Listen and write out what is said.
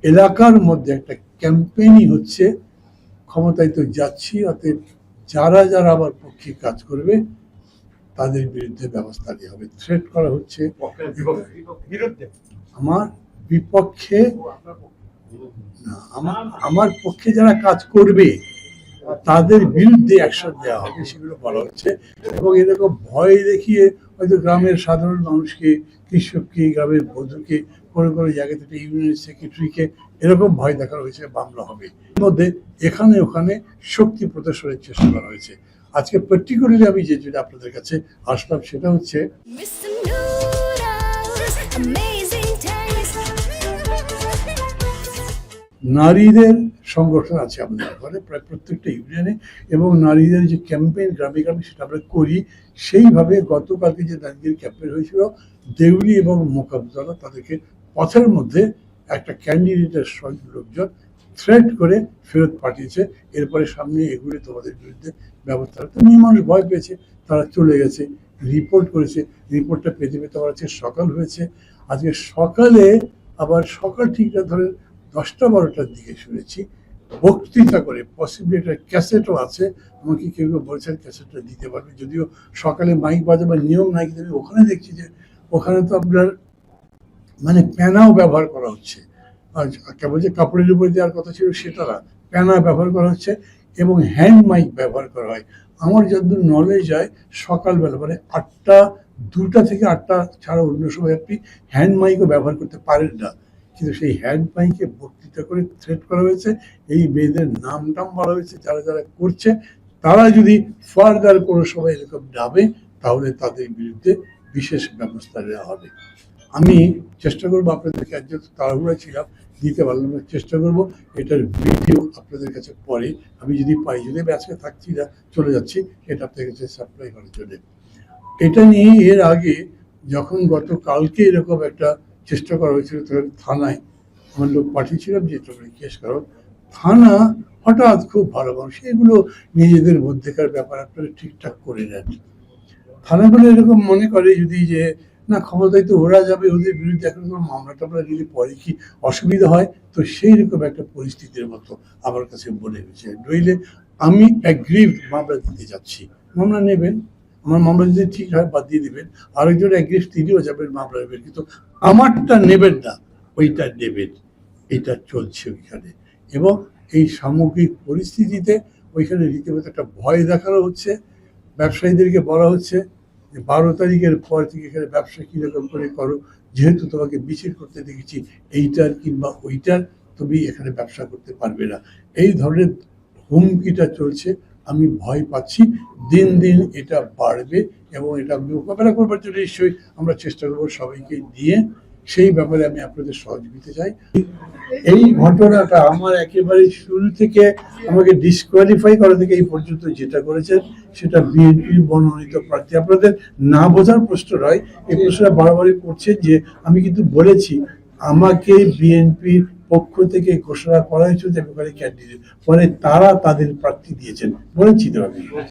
এলাকার মধ্যে একটা ক্যাম্পেইনই হচ্ছে ক্ষমতায় তো যাচ্ছি, অতএব যারা যারা আমার পক্ষে কাজ করবে তাদের বিরুদ্ধে ব্যবস্থা নেওয়া হবে। থ্রেট করা হচ্ছে আমার বিপক্ষে না, আমার পক্ষে যারা কাজ করবে তাদের বিরুদ্ধে অ্যাকশন দেওয়া হবে, সেগুলো বলা হচ্ছে। এবং এরকম ভয় দেখিয়ে হয়তো গ্রামের সাধারণ মানুষকে, কৃষককে, গ্রামের বধূকে, কোনো কোনো জায়গা থেকে ইউনিয়ন সেক্রেটারিকে এরকম ভয় দেখানো হয়েছে মামলা হবে। এর মধ্যে এখানে ওখানে শক্তি প্রদর্শনের চেষ্টা করা হয়েছে। আজকে পার্টিকুলারলি আমি যে যেটা আপনাদের কাছে আসলাম সেটা হচ্ছে নারীদের সংগঠন আছে আমাদের ঘরে প্রায় প্রত্যেকটা ইউনিয়নে, এবং নারীদের যে ক্যাম্পেইন গ্রামে গ্রামে সেটা আমরা করি। সেইভাবে গতকালকে যে নারীদের ক্যাম্পেইন হয়েছিল, দেউলি এবং মোকাবতলা তাদেরকে পথের মধ্যে একটা ক্যান্ডিডেটের লোকজন থ্রেট করে ফেরত পাঠিয়েছে। এরপরে সামনে এগুলি তোমাদের বিরুদ্ধে ব্যবস্থা তো মেয়ে মানুষ ভয় পেয়েছে, তারা চলে গেছে, রিপোর্ট করেছে। রিপোর্টটা পেতে পেতে আবার আজকে সকাল হয়েছে। আজকে সকালে আবার সকাল ঠিকঠাক ধরে 10টা-12টার দিকে শুনেছি বক্তৃতা করে, পসিবলি একটা ক্যাসেটও আছে, আমাকে কেউ কেউ বলছেন ক্যাসেটটা দিতে পারবে, যদিও সকালে মাইক বাজাবার নিয়ম নাই। কিন্তু ওখানে দেখছি যে ওখানে তো আপনার মানে প্যানাও ব্যবহার করা হচ্ছে। কেবল যে কাপড়ের উপরে দেওয়ার কথা ছিল সেটা না, প্যানা ব্যবহার করা হচ্ছে এবং হ্যান্ড মাইক ব্যবহার করা হয়। আমার যতদূর নলেজ হয় সকালবেলা মানে 2টা থেকে 8টা ছাড়া অন্য সময় আপনি হ্যান্ড মাইকও ব্যবহার করতে পারেন না। কিন্তু সেই হ্যান্ড মাইকে বক্তৃতা করে থ্রেট করা হয়েছে। এই মেয়েদের নাম বলা হয়েছে, যারা যারা করছে তারা যদি ফার্দার কোনো সময় এরকম নামে তাহলে তাদের বিরুদ্ধে বিশেষ ব্যবস্থা নেওয়া হবে। আমি চেষ্টা করবো আপনাদেরকে, একজন তাড়াহুড়া ছিলাম দিতে পারলাম না, চেষ্টা করবো এটার ভিডিও আপনাদের কাছে পরে আমি যদি পাই, যদি আমি আজকে থাকছি না চলে যাচ্ছি, এটা আপনাদের কাছে সাপ্লাই করার জন্য। এটা নিয়ে এর আগে যখন গতকালকে এরকম একটা চেষ্টা করা হয়েছিল তখন থানায় আমার লোক পাঠিয়েছিলাম যে তোমরা কেস করো। থানা হঠাৎ খুব ভালো মানুষ, এগুলো নিজেদের মধ্যেকার ব্যাপার আপনারা ঠিকঠাক করে নেন। থানাগুলো এরকম মনে করে যদি যে না ক্ষমতায় তো ওরা যাবে, ওদের বিরুদ্ধে এখন কোনো মামলা টামলা দিলে পরে কি অসুবিধা হয়, তো সেই রকম একটা পরিস্থিতির মতো আমার কাছে মনে হয়েছে। নইলে আমি অ্যাগ্রিভ মামলা দিতে যাচ্ছি, মামলা নেবেন, আমার মামলা যদি ঠিক হয় বাদ দিয়ে দেবেন, আরেকজন অ্যাগ্রিভ তিনিও যাবেন মামলা নেবেন, কিন্তু আমারটা নেবেন না, ওইটা নেবেন। এটা চলছে ওইখানে। এবং এই সামগ্রিক পরিস্থিতিতে ওইখানে রীতিমতো একটা ভয় দেখানো হচ্ছে। ব্যবসায়ীদেরকে বলা হচ্ছে যে 12 তারিখের পর থেকে এখানে ব্যবসা কীরকম করে করো, যেহেতু তোমাকে মিছিল করতে দেখেছি এইটার কিংবা ওইটার, তুমি এখানে ব্যবসা করতে পারবে না। এই ধরনের হুমকিটা চলছে। আমি ভয় পাচ্ছি দিন দিন এটা বাড়বে, এবং এটা মোকাবেলা করবার জন্য নিশ্চয়ই আমরা চেষ্টা করবো সবাইকে দিয়ে। সেই ব্যাপারে আমি আপনাদের সহযোগিতা চাই। এই ঘটনাটা আমার একেবারে শুরু থেকে আমাকে ডিসকোয়ালিফাই করা থেকে এই পর্যন্ত যেটা করেছেন সেটা বিএনপি মনোনীত প্রার্থী। আপনাদের না বোঝার প্রশ্ন নয়, এই প্রশ্নটা বারবারই করছেন যে আমি কিন্তু বলেছি আমাকে বিএনপির পক্ষ থেকে ঘোষণা করা হয়েছিল যে ব্যাপারে ক্যান্ডিডেট, পরে তারা তাদের প্রার্থী দিয়েছেন, বলেছি তো আমি।